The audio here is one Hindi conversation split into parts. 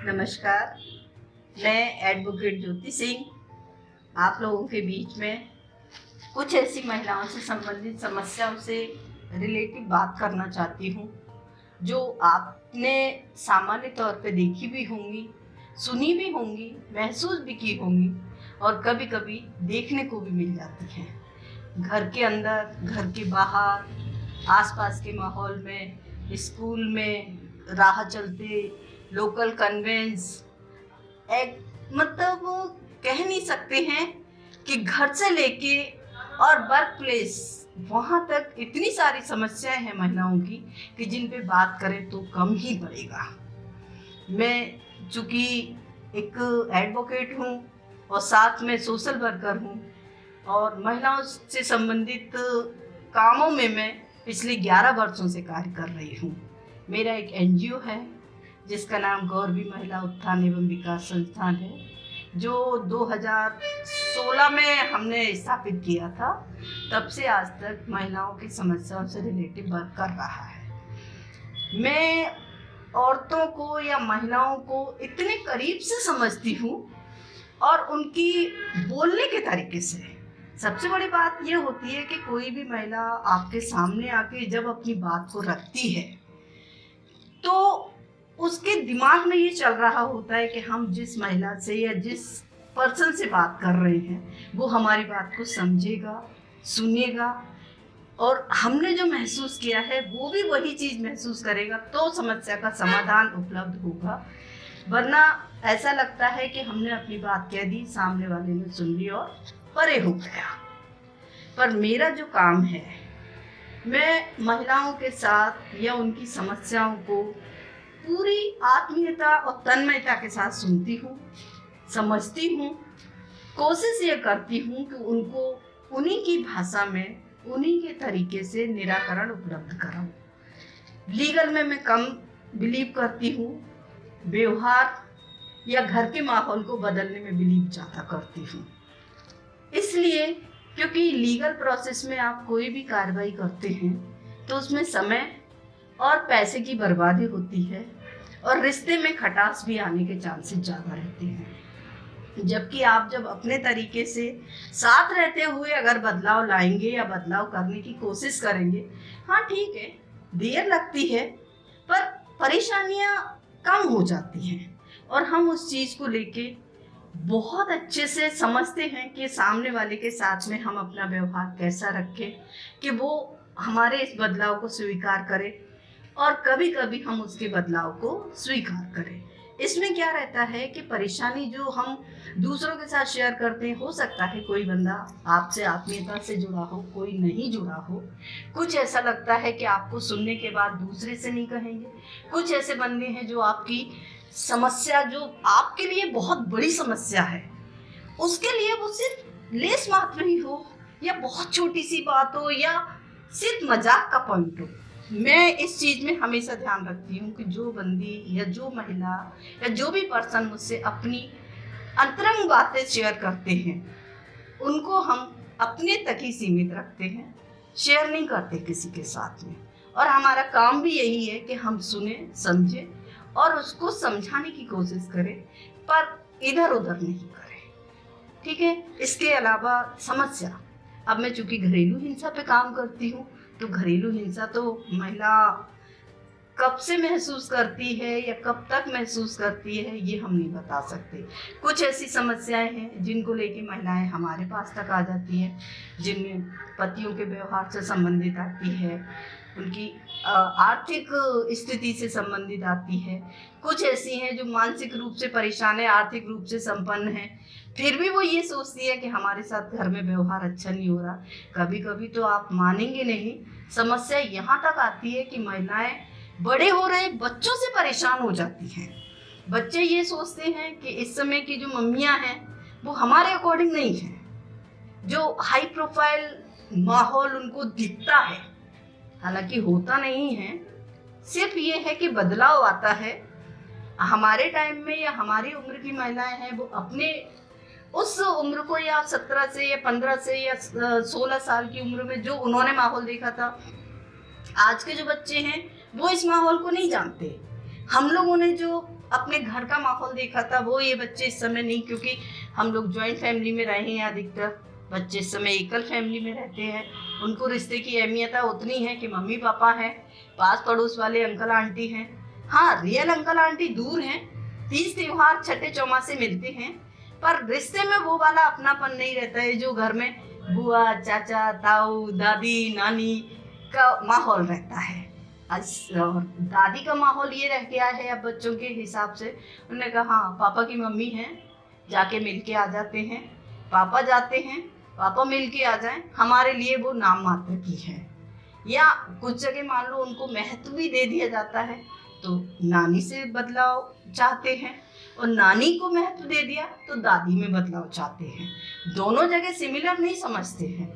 नमस्कार। मैं एडवोकेट ज्योति सिंह आप लोगों के बीच में कुछ ऐसी महिलाओं से संबंधित समस्याओं से रिलेटिव बात करना चाहती हूँ जो आपने सामान्य तौर पे देखी भी होंगी, सुनी भी होंगी, महसूस भी की होंगी और कभी कभी देखने को भी मिल जाती हैं। घर के अंदर, घर के बाहर, आसपास के माहौल में, स्कूल में, राह चलते, लोकल कन्वेंस, एक मतलब कह नहीं सकते हैं कि घर से लेके और वर्क प्लेस वहाँ तक इतनी सारी समस्याएं हैं महिलाओं की कि जिन पे बात करें तो कम ही पड़ेगा। मैं चूँकि एक एडवोकेट हूँ और साथ में सोशल वर्कर हूँ और महिलाओं से संबंधित कामों में मैं पिछले 11 वर्षों से कार्य कर रही हूँ। मेरा एक एनजीओ है जिसका नाम गौरवी महिला उत्थान एवं विकास संस्थान है, जो 2016 में हमने स्थापित किया था। तब से आज तक महिलाओं की समस्याओं से रिलेटिव वर्क कर रहा है। मैं औरतों को या महिलाओं को इतने करीब से समझती हूँ और उनकी बोलने के तरीके से। सबसे बड़ी बात यह होती है कि कोई भी महिला आपके सामने आके जब अपनी बात को रखती है तो उसके दिमाग में ये चल रहा होता है कि हम जिस महिला से या जिस पर्सन से बात कर रहे हैं वो हमारी बात को समझेगा, सुनेगा और हमने जो महसूस किया है वो भी वही चीज़ महसूस करेगा, तो समस्या का समाधान उपलब्ध होगा। वरना ऐसा लगता है कि हमने अपनी बात कह दी, सामने वाले ने सुन ली और परे हो गया। पर मेरा जो काम है, मैं महिलाओं के साथ या उनकी समस्याओं को पूरी आत्मीयता और तन्मयता के साथ सुनती हूँ, समझती हूँ, कोशिश ये करती हूँ कि उनको उन्हीं की भाषा में, उन्हीं के तरीके से निराकरण उपलब्ध कराऊँ। लीगल में मैं कम बिलीव करती हूँ, व्यवहार या घर के माहौल को बदलने में बिलीव ज़्यादा करती हूँ। इसलिए क्योंकि लीगल प्रोसेस में आप कोई भी कार्रवाई करते हैं तो उसमें समय और पैसे की बर्बादी होती है और रिश्ते में खटास भी आने के चांसेस ज़्यादा रहते हैं। जबकि आप जब अपने तरीके से साथ रहते हुए अगर बदलाव लाएंगे या बदलाव करने की कोशिश करेंगे, हाँ ठीक है, देर लगती है पर परेशानियाँ कम हो जाती हैं और हम उस चीज़ को लेके बहुत अच्छे से समझते हैं कि सामने वाले के साथ में हम अपना व्यवहार कैसा रखें कि वो हमारे इस बदलाव को स्वीकार करे और कभी कभी हम उसके बदलाव को स्वीकार करें। इसमें क्या रहता है कि परेशानी जो हम दूसरों के साथ शेयर करते हैं, हो सकता है कोई बंदा आपसे आत्मीयता से जुड़ा हो, कोई नहीं जुड़ा हो। कुछ ऐसा लगता है कि आपको सुनने के बाद दूसरे से नहीं कहेंगे। कुछ ऐसे बंदे हैं जो आपकी समस्या, जो आपके लिए बहुत बड़ी समस्या है, उसके लिए वो सिर्फ लेस मात्र ही हो या बहुत छोटी सी बात हो या सिर्फ मजाक का पॉइंट हो। मैं इस चीज़ में हमेशा ध्यान रखती हूँ कि जो बंदी या जो महिला या जो भी पर्सन मुझसे अपनी अंतरंग बातें शेयर करते हैं उनको हम अपने तक ही सीमित रखते हैं, शेयर नहीं करते किसी के साथ में। और हमारा काम भी यही है कि हम सुने, समझें और उसको समझाने की कोशिश करें, पर इधर उधर नहीं करें। ठीक है। इसके अलावा समस्या, अब मैं चूंकि घरेलू हिंसा पे काम करती हूँ तो घरेलू हिंसा तो महिला कब से महसूस करती है या कब तक महसूस करती है ये हम नहीं बता सकते। कुछ ऐसी समस्याएं हैं जिनको लेके महिलाएं हमारे पास तक आ जाती हैं, जिनमें पतियों के व्यवहार से संबंधित आती है, उनकी आर्थिक स्थिति से संबंधित आती है। कुछ ऐसी हैं जो मानसिक रूप से परेशान है, आर्थिक रूप से संपन्न है, फिर भी वो ये सोचती है कि हमारे साथ घर में व्यवहार अच्छा नहीं हो रहा। कभी कभी तो आप मानेंगे नहीं, समस्या यहाँ तक आती है कि महिलाएं बड़े हो रहे बच्चों से परेशान हो जाती हैं। बच्चे ये सोचते हैं कि इस समय की जो मम्मियाँ हैं वो हमारे अकॉर्डिंग नहीं है। जो हाई प्रोफाइल माहौल उनको दिखता है, हालांकि होता नहीं है, सिर्फ ये है कि बदलाव आता है। हमारे टाइम में या हमारी उम्र की महिलाएं हैं वो अपने उस उम्र को या 17 से या 15 से या 16 साल की उम्र में जो उन्होंने माहौल देखा था, आज के जो बच्चे हैं वो इस माहौल को नहीं जानते। हम लोगों ने जो अपने घर का माहौल देखा था, वो ये बच्चे इस समय नहीं, क्योंकि हम लोग ज्वाइंट फैमिली में रहे हैं, अधिकतर बच्चे इस समय एकल फैमिली में रहते हैं। उनको रिश्ते की अहमियत उतनी है कि मम्मी पापा हैं, पास पड़ोस वाले अंकल आंटी हैं। हाँ, रियल अंकल आंटी दूर हैं, तीज त्योहार छठे चौमासे मिलते हैं, पर रिश्ते में वो वाला अपनापन नहीं रहता है जो घर में बुआ, चाचा, ताऊ, दादी, नानी का माहौल रहता है। दादी का माहौल ये रह गया है अब बच्चों के हिसाब से। उन्होंने कहा हाँ पापा की मम्मी हैं, जाके मिल के आ जाते हैं, पापा जाते हैं, पापा मिल के आ जाएं, हमारे लिए वो नाम मात्र की है। या कुछ जगह मान लो उनको महत्व भी दे दिया जाता है, तो नानी से बदलाव चाहते हैं, और नानी को महत्व दे दिया तो दादी में बदलाव चाहते हैं। दोनों जगह सिमिलर नहीं समझते हैं।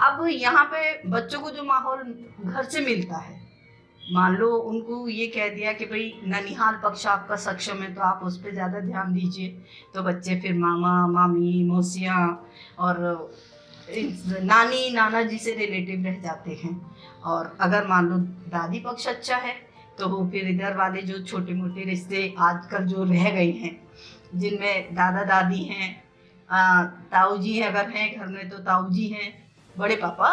अब यहाँ पे बच्चों को जो माहौल घर से मिलता है, मान लो उनको ये कह दिया कि भाई ननिहाल पक्ष आपका सक्षम है तो आप उस पर ज़्यादा ध्यान दीजिए, तो बच्चे फिर मामा, मामी, मौसियाँ और नानी, नाना जी से रिलेटिव रह जाते हैं। और अगर मान लो दादी पक्ष अच्छा है तो वो फिर इधर वाले जो छोटे मोटे रिश्ते आजकल जो रह गए हैं, जिनमें दादा दादी हैं, ताऊ जी अगर हैं घर में तो ताऊ जी हैं, बड़े पापा,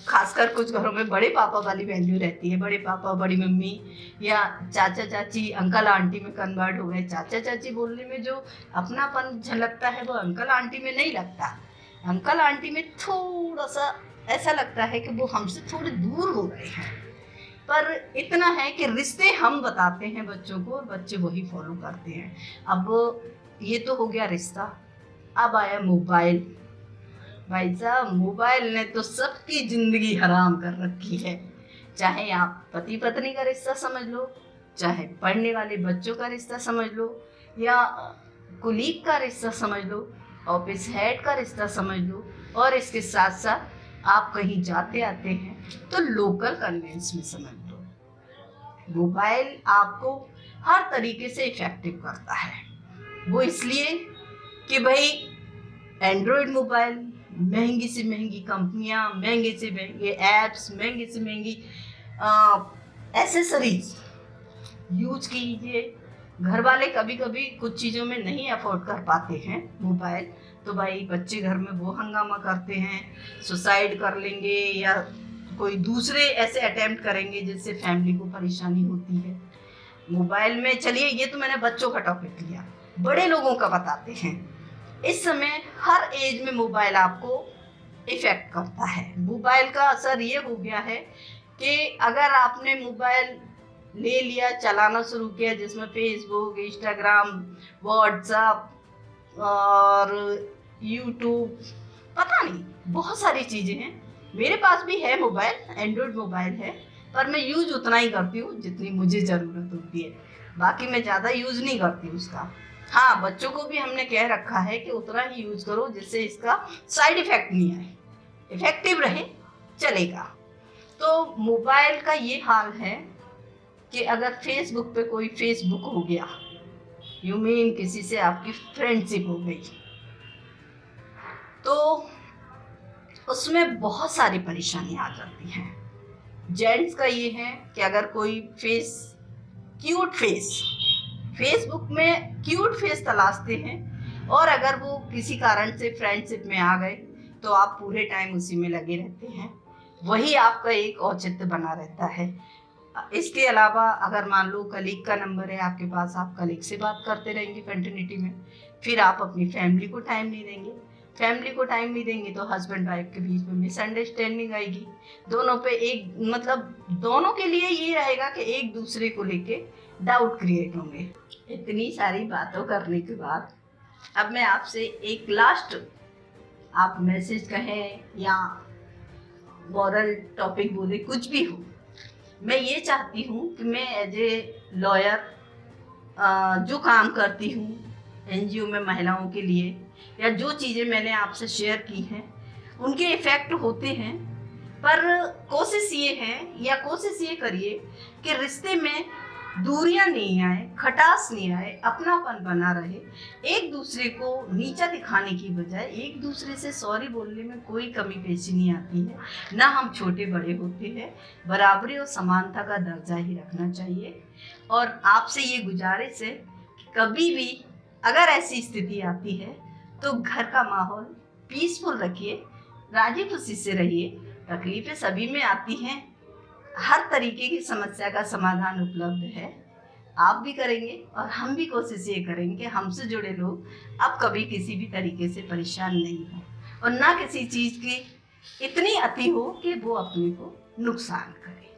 खासकर कुछ घरों में बड़े पापा वाली वैल्यू रहती है, बड़े पापा, बड़ी मम्मी, या चाचा चाची अंकल आंटी में कन्वर्ट हो गए। चाचा चाची बोलने में जो अपनापन झलकता है वो अंकल आंटी में नहीं लगता। अंकल आंटी में थोड़ा सा ऐसा लगता है कि वो हमसे थोड़े दूर हो गए हैं। पर इतना है कि रिश्ते हम बताते हैं बच्चों को और बच्चे वही फॉलो करते हैं। अब ये तो हो गया रिश्ता, अब आया मोबाइल। भाई साहब, मोबाइल ने तो सबकी जिंदगी हराम कर रखी है। चाहे आप पति पत्नी का रिश्ता समझ लो, चाहे पढ़ने वाले बच्चों का रिश्ता समझ लो, या कुलीग का रिश्ता समझ लो, ऑफिस हेड का रिश्ता समझ लो, और इसके साथ साथ आप कहीं जाते आते हैं तो लोकल कन्वेंस में समझ लो। मोबाइल आपको हर तरीके से इफेक्टिव करता है। वो इसलिए कि भाई एंड्रॉयड मोबाइल, महंगी से महंगी कंपनियां, महंगे से महंगे ऐप्स, महंगी से महंगी एसेसरीज यूज कीजिए। घर वाले कभी कभी कुछ चीज़ों में नहीं अफोर्ड कर पाते हैं मोबाइल, तो भाई बच्चे घर में वो हंगामा करते हैं, सुसाइड कर लेंगे या कोई दूसरे ऐसे अटेम्प्ट करेंगे जिससे फैमिली को परेशानी होती है। मोबाइल में, चलिए ये तो मैंने बच्चों का टॉपिक लिया, बड़े लोगों का बताते हैं। इस समय हर एज में मोबाइल आपको इफेक्ट करता है। मोबाइल का असर ये हो गया है कि अगर आपने मोबाइल ले लिया, चलाना शुरू किया, जिसमें फेसबुक, इंस्टाग्राम, व्हाट्सएप और यूट्यूब, पता नहीं बहुत सारी चीज़ें हैं। मेरे पास भी है मोबाइल, एंड्रॉयड मोबाइल है, पर मैं यूज उतना ही करती हूँ जितनी मुझे ज़रूरत होती है। बाकी मैं ज़्यादा यूज़ नहीं करती उसका। हाँ, बच्चों को भी हमने कह रखा है कि उतना ही यूज़ करो जिससे इसका साइड इफ़ेक्ट नहीं आए, इफ़ेक्टिव रहे, चलेगा। तो मोबाइल का ये हाल है कि अगर फेसबुक पे कोई फेसबुक हो गया, यू मीन किसी से आपकी फ्रेंडशिप हो गई, तो उसमें बहुत सारी परेशानी आ जाती हैं। जेंट्स का ये है कि अगर कोई क्यूट फेसबुक में क्यूट फेस तलाशते हैं, और अगर वो किसी कारण से फ्रेंडशिप में आ गए तो आप पूरे टाइम उसी में लगे रहते हैं, वही आपका एक औचित्य बना रहता है। इसके अलावा अगर मान लो कलीग का नंबर है आपके पास, आप कलीग से बात करते रहेंगे कंटिन्यूटी में, फिर आप अपनी फैमिली को टाइम नहीं देंगे। फैमिली को टाइम नहीं देंगे तो हस्बैंड वाइफ के बीच में मिसअंडरस्टैंडिंग आएगी। दोनों पे दोनों के लिए ये रहेगा कि एक दूसरे को लेके डाउट क्रिएट होंगे। इतनी सारी बातों करने के बाद अब मैं आपसे एक लास्ट, आप मैसेज कहें या मॉरल टॉपिक बोले, कुछ भी हो, मैं ये चाहती हूँ कि मैं एज ए लॉयर जो काम करती हूँ एनजीओ में महिलाओं के लिए, या जो चीज़ें मैंने आपसे शेयर की हैं उनके इफ़ेक्ट होते हैं, पर कोशिश ये करिए कि रिश्ते में दूरियां नहीं आए, खटास नहीं आए, अपनापन बना रहे, एक दूसरे को नीचा दिखाने की बजाय एक दूसरे से सॉरी बोलने में कोई कमी पेशी नहीं आती है। ना हम छोटे बड़े होते हैं, बराबरी और समानता का दर्जा ही रखना चाहिए। और आपसे ये गुजारिश है कि कभी भी अगर ऐसी स्थिति आती है तो घर का माहौल पीसफुल रखिए, राजी खुशी से रहिए। तकलीफें सभी में आती हैं, हर तरीके की समस्या का समाधान उपलब्ध है। आप भी करेंगे और हम भी कोशिश ये करेंगे कि हमसे जुड़े लोग अब कभी किसी भी तरीके से परेशान नहीं हो और ना किसी चीज़ की इतनी अति हो कि वो अपने को नुकसान करे।